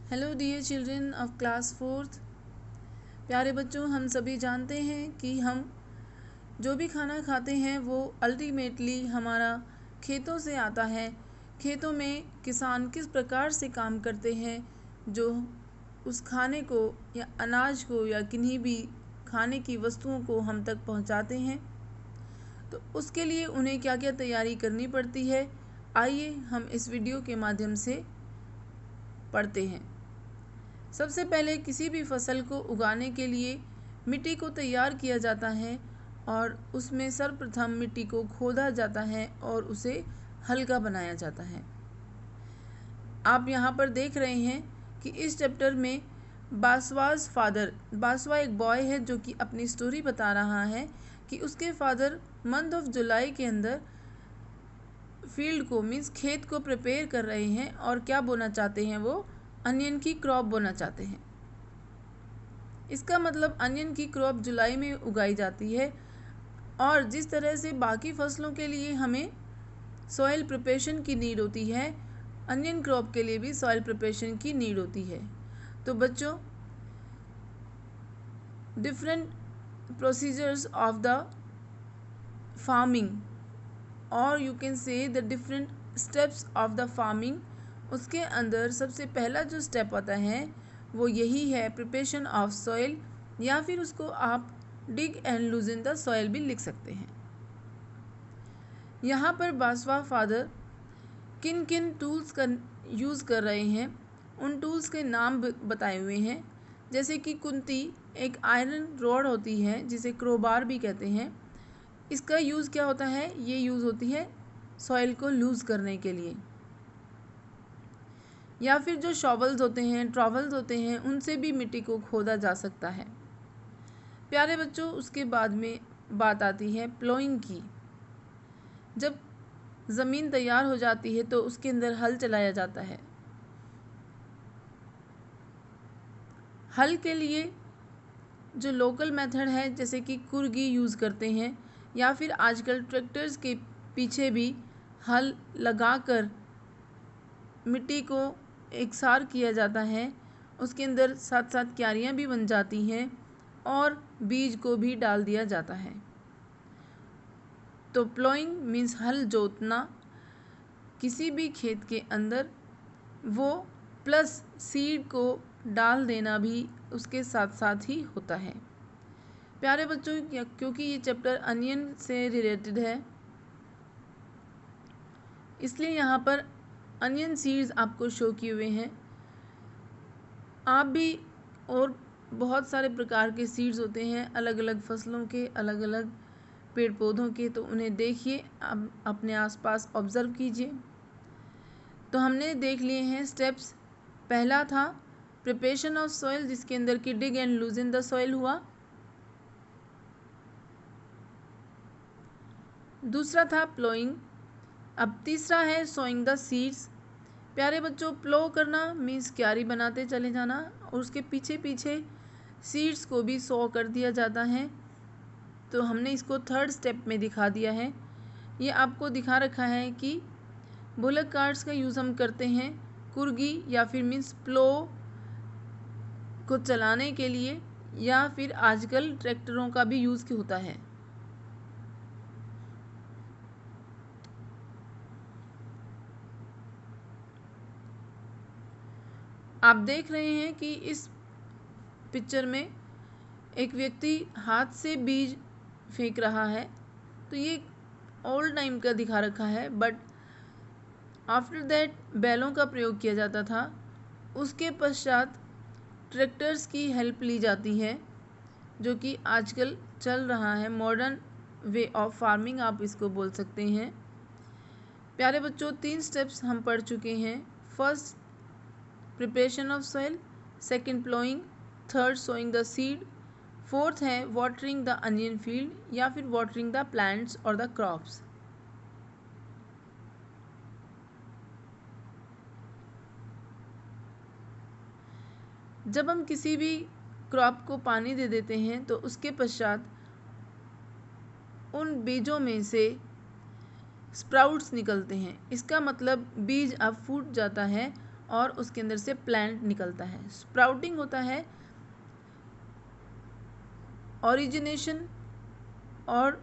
Hello dear children of class fourth. प्यारे बच्चों, हम सभी जानते हैं कि हम जो भी खाना खाते हैं वो अल्टीमेटली हमारा खेतों से आता है। खेतों में किसान किस प्रकार से काम करते हैं जो उस खाने को या अनाज को या किन्हीं भी खाने की वस्तुओं को हम तक पहुंचाते हैं, तो उसके लिए उन्हें क्या क्या तैयारी करनी पड़ती है, आइए हम इस वीडियो के माध्यम से पढ़ते हैं। सबसे पहले किसी भी फसल को उगाने के लिए मिट्टी को तैयार किया जाता है और उसमें सर्वप्रथम मिट्टी को खोदा जाता है और उसे हल्का बनाया जाता है। आप यहाँ पर देख रहे हैं कि इस चैप्टर में बासवास फादर, बासवा एक बॉय है जो कि अपनी स्टोरी बता रहा है कि उसके फादर मंथ ऑफ जुलाई के अंदर फील्ड को मीन्स खेत को प्रिपेयर कर रहे हैं और क्या बोना चाहते हैं, वो अनियन की क्रॉप बोना चाहते हैं। इसका मतलब अनियन की क्रॉप जुलाई में उगाई जाती है और जिस तरह से बाकी फसलों के लिए हमें सॉइल प्रिपरेशन की नीड होती है, अनियन क्रॉप के लिए भी सॉइल प्रिपरेशन की नीड होती है। तो बच्चों, different procedures of the farming और you can say the different steps of the farming, उसके अंदर सबसे पहला जो स्टेप आता है वो यही है प्रिपरेशन ऑफ सॉइल, या फिर उसको आप डिग एंड लूजन द सॉइल भी लिख सकते हैं। यहाँ पर बासवा फादर किन किन टूल्स का यूज़ कर रहे हैं, उन टूल्स के नाम बताए हुए हैं। जैसे कि कुंती एक आयरन रॉड होती है जिसे क्रोबार भी कहते हैं। इसका यूज़ क्या होता है, ये यूज़ होती है सॉइल को लूज़ करने के लिए। या फिर जो शॉवल्स होते हैं, ट्रॉवल्स होते हैं, उनसे भी मिट्टी को खोदा जा सकता है। प्यारे बच्चों, उसके बाद में बात आती है प्लोइंग की। जब ज़मीन तैयार हो जाती है तो उसके अंदर हल चलाया जाता है। हल के लिए जो लोकल मेथड है जैसे कि कुर्गी यूज़ करते हैं, या फिर आजकल ट्रैक्टर्स के पीछे भी हल लगाकर मिट्टी को एकसार किया जाता है। उसके अंदर साथ साथ क्यारियाँ भी बन जाती हैं और बीज को भी डाल दिया जाता है। तो प्लोइंग मीन्स हल जोतना किसी भी खेत के अंदर, वो प्लस सीड को डाल देना भी उसके साथ साथ ही होता है। प्यारे बच्चों, क्योंकि ये चैप्टर अनियन से रिलेटेड है, इसलिए यहाँ पर अनियन सीड्स आपको शो किए हुए हैं। आप भी और बहुत सारे प्रकार के सीड्स होते हैं अलग अलग फसलों के, अलग अलग पेड़ पौधों के, तो उन्हें देखिए, आप अपने आसपास ऑब्ज़र्व कीजिए। तो हमने देख लिए हैं स्टेप्स। पहला था प्रिपरेशन ऑफ सॉइल, जिसके अंदर की डिग एंड लूजन द सॉइल हुआ। दूसरा था प्लोइंग। अब तीसरा है सोइंग द सीड्स। प्यारे बच्चों, प्लो करना मीन्स क्यारी बनाते चले जाना और उसके पीछे पीछे सीड्स को भी सो कर दिया जाता है। तो हमने इसको थर्ड स्टेप में दिखा दिया है। ये आपको दिखा रखा है कि बुलक कार्ट्स का यूज़ हम करते हैं कुर्गी या फिर मीन्स प्लो को चलाने के लिए, या फिर आजकल ट्रैक्टरों का भी यूज़ होता है। आप देख रहे हैं कि इस पिक्चर में एक व्यक्ति हाथ से बीज फेंक रहा है। तो ये ओल्ड टाइम का दिखा रखा है, बट आफ्टर दैट बैलों का प्रयोग किया जाता था। उसके पश्चात ट्रैक्टर्स की हेल्प ली जाती है, जो कि आजकल चल रहा है मॉडर्न वे ऑफ फार्मिंग, आप इसको बोल सकते हैं। प्यारे बच्चों, 3 स्टेप्स हम पढ़ चुके हैं। First preparation of soil, second ploughing, third sowing the seed, fourth है वाटरिंग द अनियन फील्ड या फिर वाटरिंग द प्लांट्स और द क्रॉप्स। जब हम किसी भी क्रॉप को पानी दे देते हैं तो उसके पश्चात उन बीजों में से स्प्राउट्स निकलते हैं। इसका मतलब बीज अब फूट जाता है और उसके अंदर से प्लांट निकलता है। स्प्राउटिंग होता है ओरिजिनेशन और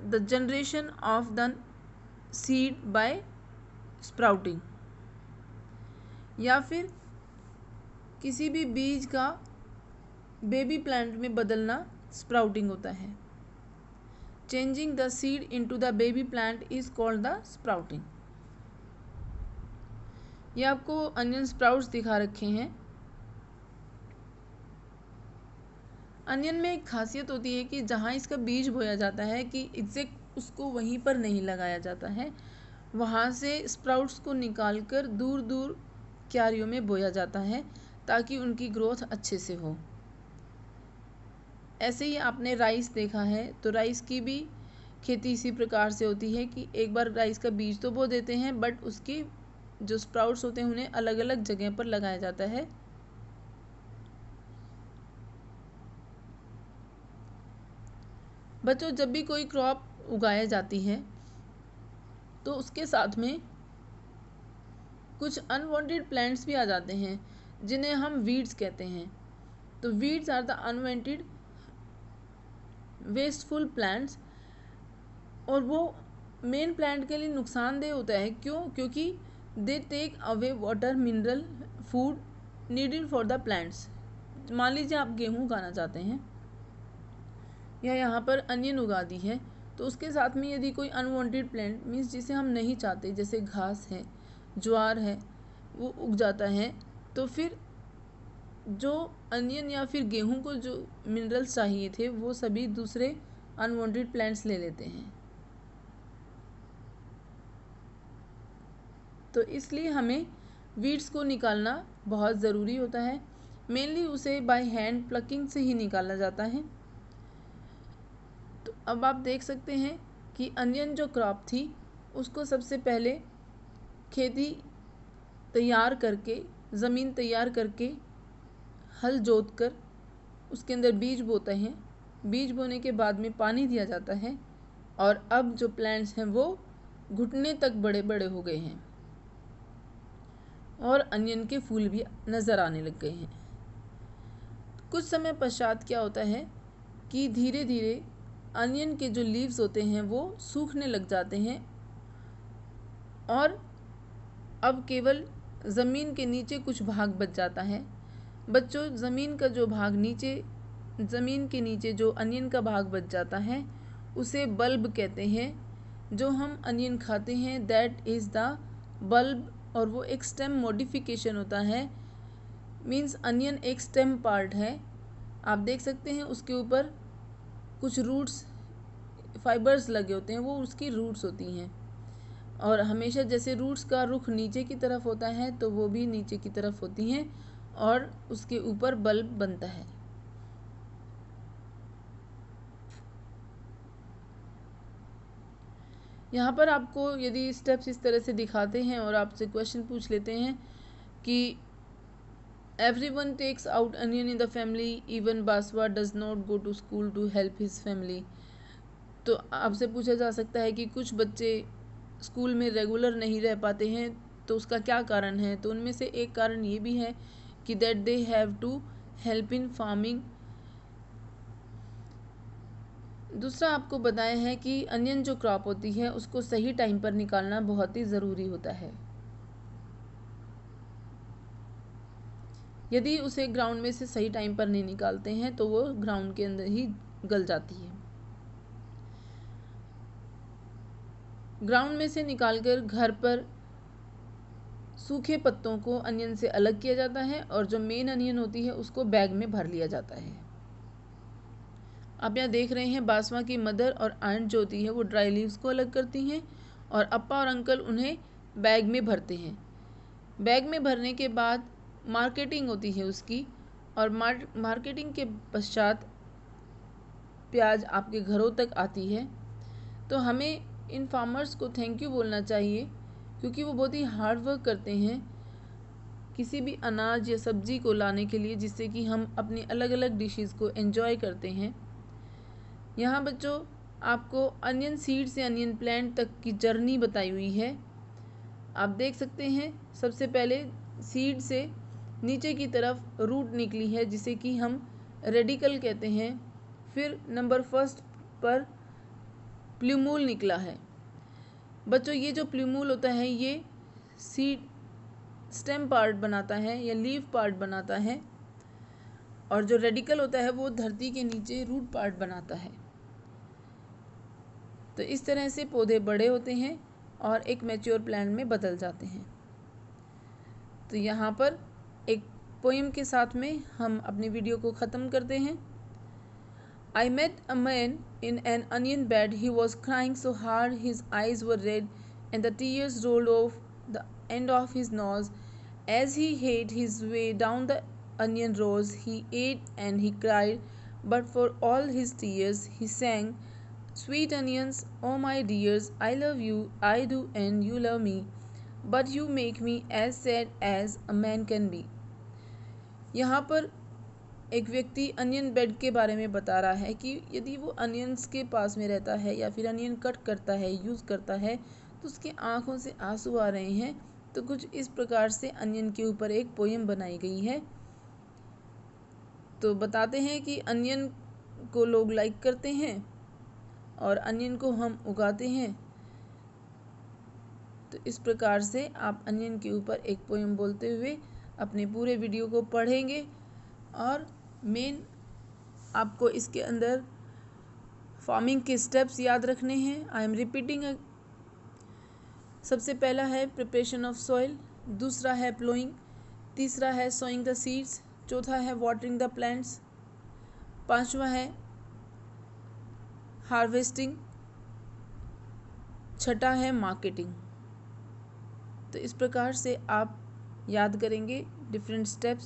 the generation of the seed bye sprouting, या फिर किसी भी बीज का बेबी प्लांट में बदलना स्प्राउटिंग होता है। Changing the seed into the baby plant is called the sprouting. ये आपको अनियन स्प्राउट्स दिखा रखे हैं। अनियन में एक खासियत होती है कि जहाँ इसका बीज बोया जाता है कि एग्जैक्ट उसको वहीं पर नहीं लगाया जाता है, वहाँ से स्प्राउट्स को निकालकर दूर दूर क्यारियों में बोया जाता है ताकि उनकी ग्रोथ अच्छे से हो। ऐसे ही आपने राइस देखा है, तो राइस की भी खेती इसी प्रकार से होती है कि एक बार राइस का बीज तो बो देते हैं, बट उसके जो स्प्राउट्स होते हैं उन्हें अलग अलग जगह पर लगाया जाता है। बच्चों, जब भी कोई क्रॉप उगाया जाती है तो उसके साथ में कुछ अनवांटेड प्लांट्स भी आ जाते हैं जिन्हें हम वीड्स कहते हैं। तो weeds are the unwanted wasteful plants, और वो मेन प्लांट के लिए नुकसानदेह होता है। क्यों? क्योंकि they take away water, mineral, food needed for the plants. मान लीजिए आप गेहूँ उगाना चाहते हैं या यहाँ पर अनियन उगा दी है, तो उसके साथ में यदि कोई अनवांटेड प्लांट मीन्स जिसे हम नहीं चाहते, जैसे घास है, ज्वार है, वो उग जाता है, तो फिर जो अनियन या फिर गेहूं को जो मिनरल्स चाहिए थे वो सभी दूसरे अनवांटेड प्लांट्स ले लेते हैं। तो इसलिए हमें वीड्स को निकालना बहुत ज़रूरी होता है। मेनली उसे बाय हैंड प्लकिंग से ही निकाला जाता है। तो अब आप देख सकते हैं कि अनियन जो क्रॉप थी उसको सबसे पहले खेती तैयार करके, ज़मीन तैयार करके, हल जोत कर उसके अंदर बीज बोते हैं। बीज बोने के बाद में पानी दिया जाता है, और अब जो प्लांट्स हैं वो घुटने तक बड़े बड़े हो गए हैं और अनियन के फूल भी नज़र आने लग गए हैं। कुछ समय पश्चात क्या होता है कि धीरे धीरे अनियन के जो लीव्स होते हैं वो सूखने लग जाते हैं, और अब केवल ज़मीन के नीचे कुछ भाग बच जाता है। बच्चों, ज़मीन का जो भाग नीचे, ज़मीन के नीचे जो अनियन का भाग बच जाता है उसे बल्ब कहते हैं। जो हम अनियन खाते हैं दैट इज़ द बल्ब, और वो एक स्टेम मॉडिफिकेशन होता है। मीन्स अनियन एक स्टेम पार्ट है। आप देख सकते हैं उसके ऊपर कुछ रूट्स, फाइबर्स लगे होते हैं, वो उसकी रूट्स होती हैं। और हमेशा जैसे रूट्स का रुख नीचे की तरफ होता है तो वो भी नीचे की तरफ होती हैं, और उसके ऊपर बल्ब बनता है। यहाँ पर आपको यदि स्टेप्स इस तरह से दिखाते हैं और आपसे क्वेश्चन पूछ लेते हैं कि everyone takes out onion in the family, even Basava does not go to school to help his family. तो आपसे पूछा जा सकता है कि कुछ बच्चे स्कूल में रेगुलर नहीं रह पाते हैं, तो उसका क्या कारण है? तो उनमें से एक कारण ये भी है कि that they have to help in farming. दूसरा आपको बताया है कि अनियन जो क्रॉप होती है उसको सही टाइम पर निकालना बहुत ही ज़रूरी होता है। यदि उसे ग्राउंड में से सही टाइम पर नहीं निकालते हैं तो वो ग्राउंड के अंदर ही गल जाती है। ग्राउंड में से निकालकर घर पर सूखे पत्तों को अनियन से अलग किया जाता है, और जो मेन अनियन होती है उसको बैग में भर लिया जाता है। आप यहाँ देख रहे हैं बासवा की मदर और आंट जो होती है वो ड्राई लीव्स को अलग करती हैं, और अप्पा और अंकल उन्हें बैग में भरते हैं। बैग में भरने के बाद मार्केटिंग होती है उसकी, और मार्केटिंग के पश्चात प्याज आपके घरों तक आती है। तो हमें इन फार्मर्स को थैंक यू बोलना चाहिए, क्योंकि वो बहुत ही हार्ड वर्क करते हैं किसी भी अनाज या सब्जी को लाने के लिए, जिससे कि हम अपनी अलग अलग डिशेस को एंजॉय करते हैं। यहाँ बच्चों आपको अनियन सीड से अनियन प्लांट तक की जर्नी बताई हुई है। आप देख सकते हैं सबसे पहले सीड से नीचे की तरफ रूट निकली है जिसे कि हम रेडिकल कहते हैं। फिर नंबर फर्स्ट पर प्लूमूल निकला है। बच्चों ये जो प्लूमूल होता है ये सीड स्टेम पार्ट बनाता है या लीफ पार्ट बनाता है, और जो रेडिकल होता है वो धरती के नीचे रूट पार्ट बनाता है। तो इस तरह से पौधे बड़े होते हैं और एक मैच्योर प्लांट में बदल जाते हैं। तो यहाँ पर एक पोएम के साथ में हम अपनी वीडियो को ख़त्म करते हैं। I met a man in an onion bed. He was crying so hard his eyes were red and the tears rolled off the end of his nose. As he ate his way down the onion rows, he ate and he cried, but for all his tears, he sang, "Sweet onions, oh my dears, I love you, I do, and you love me, but you make me as sad as a man can be." यहाँ पर एक व्यक्ति onion bed के बारे में बता रहा है कि यदि वो अनियंस के पास में रहता है या फिर अनियन कट करता है, यूज़ करता है, तो उसकी आंखों से आंसू आ रहे हैं। तो कुछ इस प्रकार से अनियन के ऊपर एक पोएम बनाई गई है। तो बताते हैं कि अनियन को लोग लाइक करते हैं और अनियन को हम उगाते हैं। तो इस प्रकार से आप अनियन के ऊपर एक पोएम बोलते हुए अपने पूरे वीडियो को पढ़ेंगे। और मेन आपको इसके अंदर फार्मिंग के स्टेप्स याद रखने हैं। I am repeating. सबसे पहला है प्रिपरेशन ऑफ सॉइल, दूसरा है प्लोइंग, तीसरा है सोइंग द सीड्स, चौथा है वाटरिंग द प्लांट्स, पांचवा है हार्वेस्टिंग, छठा है मार्केटिंग। तो इस प्रकार से आप याद करेंगे डिफरेंट स्टेप्स।